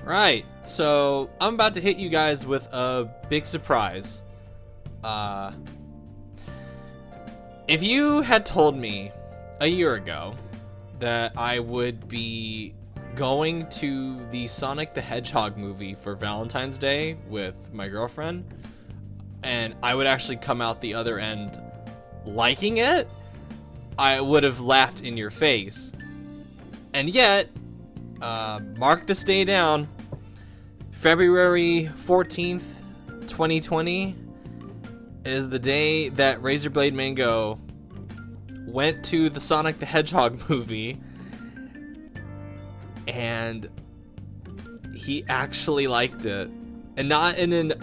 Right, so I'm about to hit you guys with a big surprise. If you had told me a year ago that I would be going to the Sonic the Hedgehog movie for Valentine's Day with my girlfriend, and I would actually come out the other end liking it, I would have laughed in your face. And yet, mark this day down, February 14th, 2020 is the day that Razorblade Mango went to the Sonic the Hedgehog movie, and he actually liked it, and not in an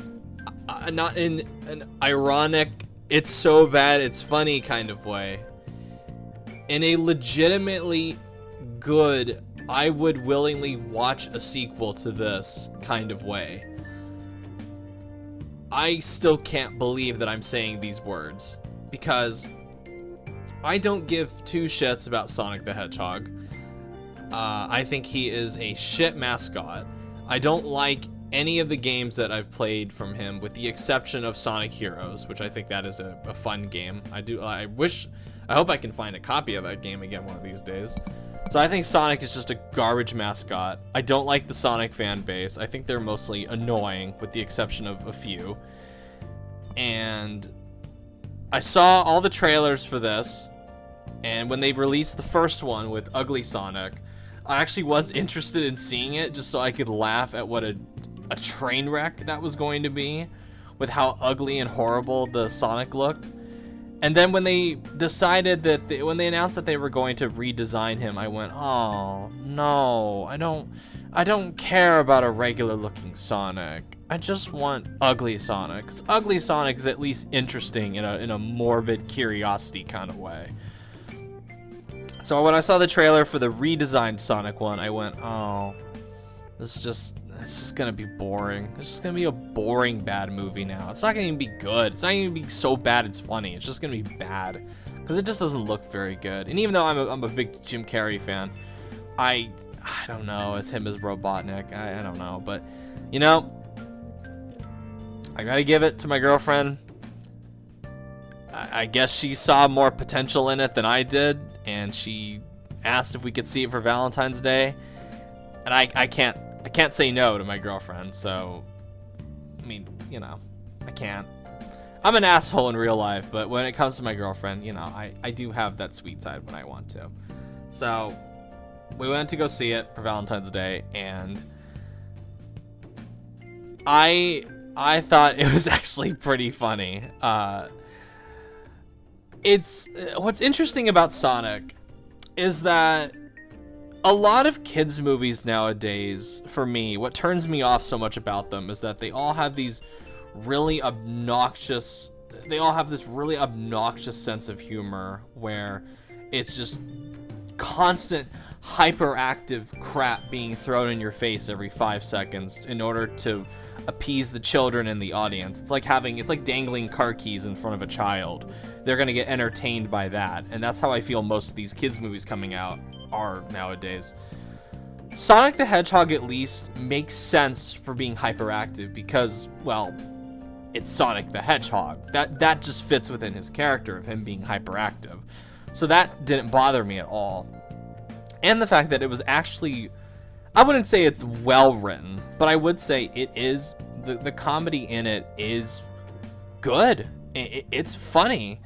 ironic, it's so bad it's funny kind of way. In a legitimately good, I would willingly watch a sequel to this kind of way. I still can't believe that I'm saying these words, because I don't give two shits about Sonic the Hedgehog. I think he is a shit mascot. I don't like any of the games that I've played from him, with the exception of Sonic Heroes, which I think that is a fun game. I hope I can find a copy of that game again one of these days. So I think Sonic is just a garbage mascot. I don't like the Sonic fan base. I think they're mostly annoying, with the exception of a few. And I saw all the trailers for this, and when they released the first one with Ugly Sonic, I actually was interested in seeing it just so I could laugh at what a train wreck that was going to be, with how ugly and horrible the Sonic looked. And then when they decided that, when they announced that they were going to redesign him, I went, oh no, I don't care about a regular looking Sonic. I just want Ugly Sonic, because Ugly Sonic is at least interesting in a morbid curiosity kind of way. So when I saw the trailer for the redesigned Sonic one, I went, oh, it's just gonna be boring. It's just gonna be a boring bad movie now. It's not gonna even be good. It's not even gonna be so bad it's funny. It's just gonna be bad, because it just doesn't look very good. And even though I'm a big Jim Carrey fan, I don't know, as him as Robotnik, I don't know, but you know, I gotta give it to my girlfriend. I guess she saw more potential in it than I did, and she asked if we could see it for Valentine's Day, and I can't say no to my girlfriend. So I mean, you know, I can't. I'm an asshole in real life, but when it comes to my girlfriend, you know, I do have that sweet side when I want to. So we went to go see it for Valentine's Day, and I thought it was actually pretty funny. It's what's interesting about Sonic is that a lot of kids movies nowadays, for me, what turns me off so much about them is that they all have these really obnoxious, they all have this really obnoxious sense of humor where it's just constant hyperactive crap being thrown in your face every 5 seconds in order to appease the children in the audience. It's like dangling car keys in front of a child. They're gonna get entertained by that, and that's how I feel most of these kids movies coming out are nowadays. Sonic the Hedgehog at least makes sense for being hyperactive because, well, it's Sonic the Hedgehog. That just fits within his character of him being hyperactive. So that didn't bother me at all. And the fact that it was actually, I wouldn't say it's well written, but I would say it is, the comedy in it is good. It's funny,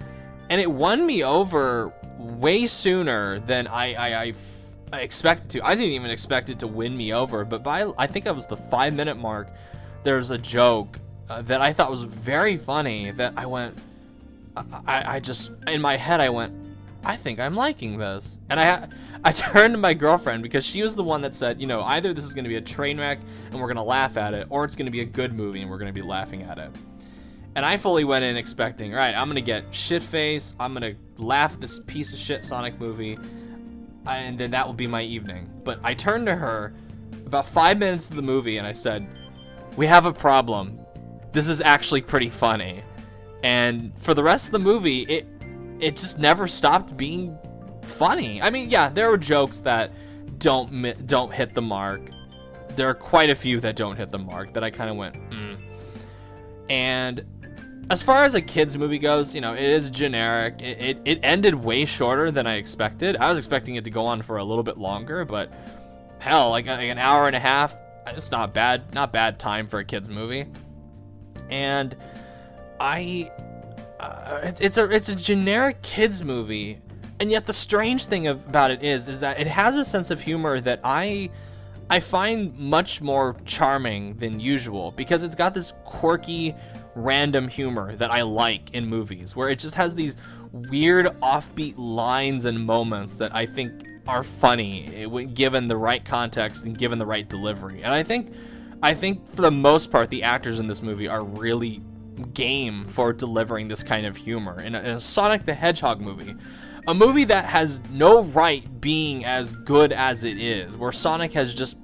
and it won me over way sooner than I expected to. I didn't even expect it to win me over, but I think it was the 5-minute mark, there's a joke that I thought was very funny that I went, I just, in my head I went, I think I'm liking this. And I turned to my girlfriend, because she was the one that said, you know, either this is going to be a train wreck and we're going to laugh at it, or it's going to be a good movie and we're going to be laughing at it. And I fully went in expecting, all right, I'm going to get shit-faced, I'm going to laugh at this piece of shit Sonic movie, and then that will be my evening. But I turned to her about 5 minutes of the movie and I said, we have a problem. This is actually pretty funny. And for the rest of the movie, it just never stopped being funny. I mean, yeah, there were jokes that don't hit the mark, there are quite a few that don't hit the mark that I kind of went, And as far as a kids movie goes, you know, it is generic. It ended way shorter than I expected. I was expecting it to go on for a little bit longer, but hell, like an hour and a half, it's not bad. Not bad time for a kids movie. And it's a generic kids movie, and yet the strange thing about it is that it has a sense of humor that I find much more charming than usual, because it's got this quirky, random humor that I like in movies, where it just has these weird offbeat lines and moments that I think are funny when given the right context and given the right delivery. And I think for the most part, the actors in this movie are really game for delivering this kind of humor in a Sonic the Hedgehog movie. A movie that has no right being as good as it is, where Sonic has just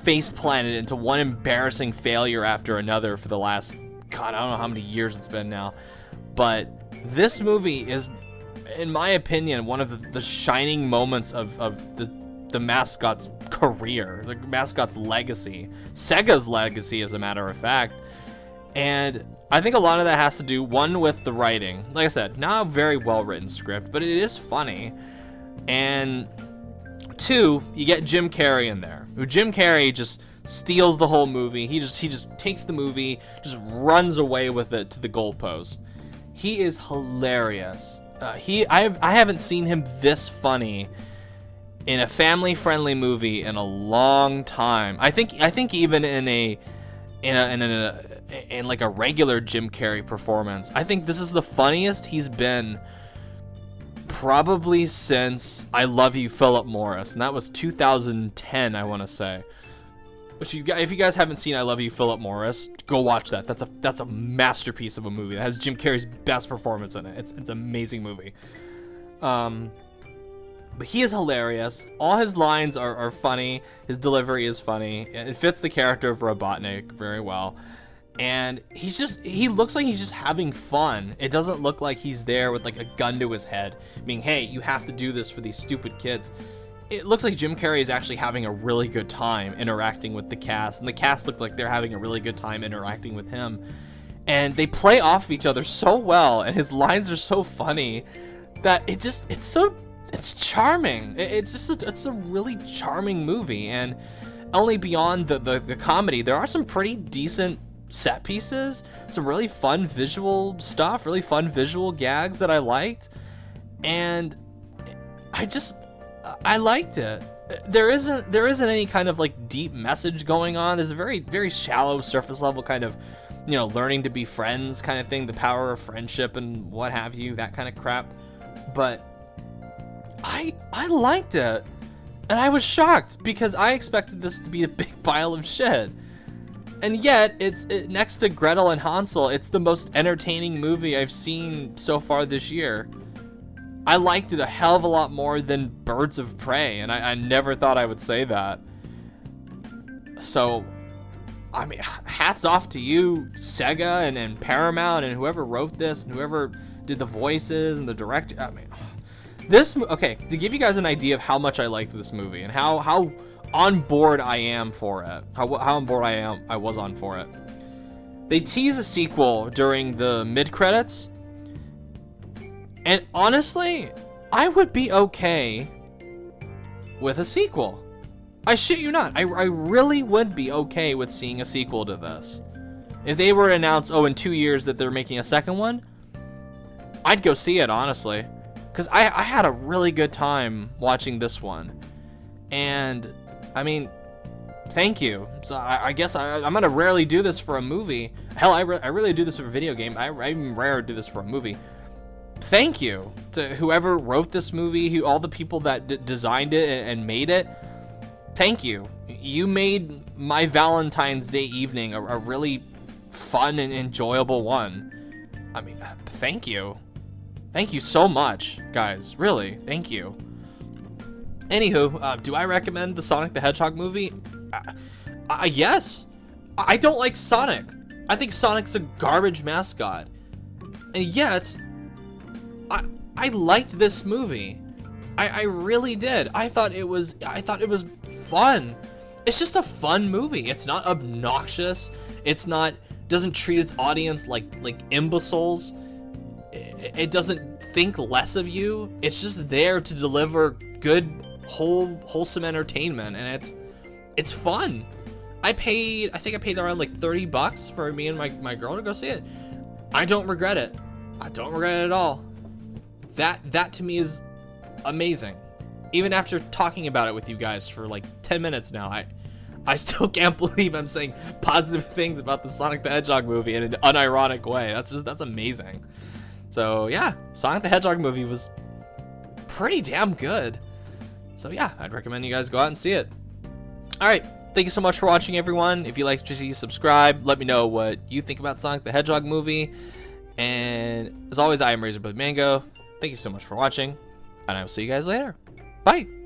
face planted into one embarrassing failure after another for the last, God, I don't know how many years it's been now. But this movie is, in my opinion, one of the shining moments of the mascot's career, the mascot's legacy, Sega's legacy, as a matter of fact. And I think a lot of that has to do, one, with the writing. Like I said, not a very well-written script, but it is funny. And two, you get Jim Carrey in there, who Jim Carrey just steals the whole movie. He just takes the movie, just runs away with it to the goalpost. He is hilarious. I haven't seen him this funny in a family-friendly movie in a long time. I think even in like a regular Jim Carrey performance, I think this is the funniest he's been probably since I Love You, Philip Morris, and that was 2010, I want to say. Which if you guys haven't seen I Love You, Philip Morris, go watch that. That's a masterpiece of a movie that has Jim Carrey's best performance in it. It's an amazing movie. But he is hilarious. All his lines are funny. His delivery is funny. It fits the character of Robotnik very well. And he looks like he's just having fun. It doesn't look like he's there with like a gun to his head, meaning, hey, you have to do this for these stupid kids. It looks like Jim Carrey is actually having a really good time interacting with the cast, and the cast look like they're having a really good time interacting with him. And they play off each other so well, and his lines are so funny that it's charming. It's a really charming movie. And only beyond the comedy, there are some pretty decent set pieces, some really fun visual stuff, really fun visual gags that I liked, and I liked it. There isn't any kind of like deep message going on. There's a very, very shallow surface level kind of, you know, learning to be friends kind of thing, the power of friendship and what have you, that kind of crap. But I liked it, and I was shocked because I expected this to be a big pile of shit. And yet, next to Gretel and Hansel, it's the most entertaining movie I've seen so far this year. I liked it a hell of a lot more than Birds of Prey, and I never thought I would say that. So, I mean, hats off to you, Sega and Paramount, and whoever wrote this, and whoever did the voices, and the director. I mean, okay, to give you guys an idea of how much I liked this movie, and how on board I am for it. How on board I was on for it. They tease a sequel during the mid-credits, and honestly, I would be okay with a sequel. I shit you not. I really would be okay with seeing a sequel to this. If they were to announce, in 2 years that they're making a second one, I'd go see it, honestly. Because I had a really good time watching this one. And I mean, thank you. So I guess I'm gonna rarely do this for a movie. Hell, I really do this for a video game. I even rarely do this for a movie. Thank you to whoever wrote this movie, all the people that designed it and made it. Thank you. You made my Valentine's Day evening a really fun and enjoyable one. I mean, thank you. Thank you so much, guys. Really, thank you. Anywho, do I recommend the Sonic the Hedgehog movie? Yes. I don't like Sonic. I think Sonic's a garbage mascot. And yet, I liked this movie. I really did. I thought it was fun. it's just a fun movie. It's not obnoxious. It's not, doesn't treat its audience like imbeciles. It doesn't think less of you. It's just there to deliver good, wholesome entertainment, and it's fun. I think I paid around like $30 for me and my girl to go see it. I don't regret it. I don't regret it at all. That to me is amazing. Even after talking about it with you guys for like 10 minutes now, I still can't believe I'm saying positive things about the Sonic the Hedgehog movie in an unironic way. That's amazing. So yeah, Sonic the Hedgehog movie was pretty damn good. So yeah, I'd recommend you guys go out and see it. All right, thank you so much for watching, everyone. If you like what you see, subscribe. Let me know what you think about Sonic the Hedgehog movie. And as always, I am Razorblade Mango. Thank you so much for watching, and I will see you guys later. Bye.